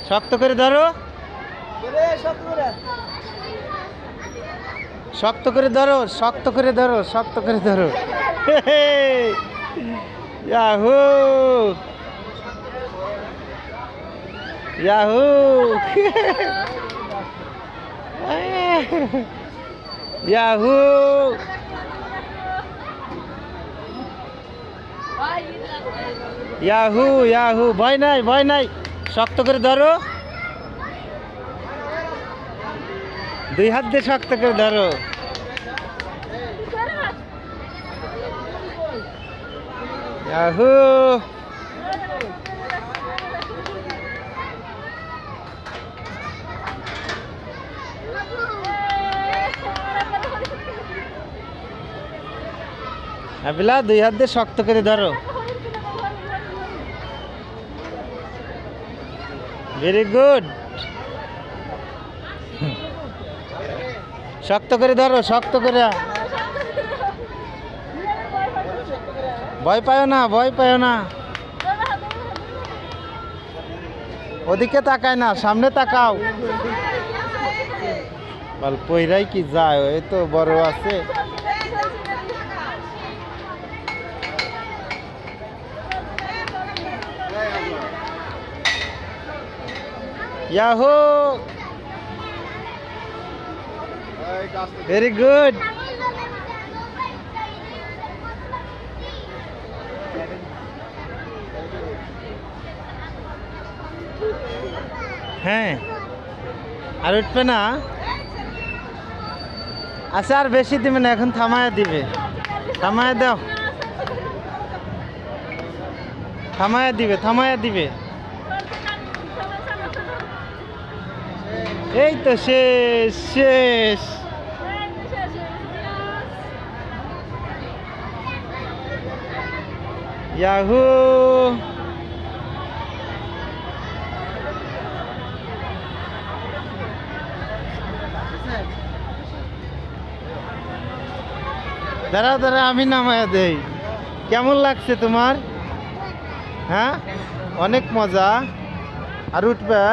শক্ত করে ধরো, শক্ত করে ধরো, শক্ত করে ধরো, শক্ত করে ধরো। Yahoo Yahoo Yahoo Yahoo Yahoo ভয় নাই, ভয় নাই, শক্ত করে ধরো, দুই হাত দিয়ে শক্ত করে ধরো। ইয়াহু আবিলা, দুই হাত দিয়ে শক্ত করে ধরো। ভেরি গুড, শক্ত করে ধরো, শক্ত করে। ভয় পাও না, ভয় পাও না, ওদিকে তাকায় না, সামনে তাকাও। বল পইরাই কি যায়, এই তো বড় আছে। Yahoo, very good. হ্যাঁ, আর উঠবে না। আচ্ছা, আর বেশি দিবে না, এখন থামায় দিবে। থামায় দাও, থামায় দিবে, থামায় দিবে। এই তো শেষ, শেষ। ইয়াহু, দাঁড়াও দাঁড়াও, আমি নামায়া দেই। কেমন লাগছে তোমার? হ্যাঁ, অনেক মজা। আর উঠবে?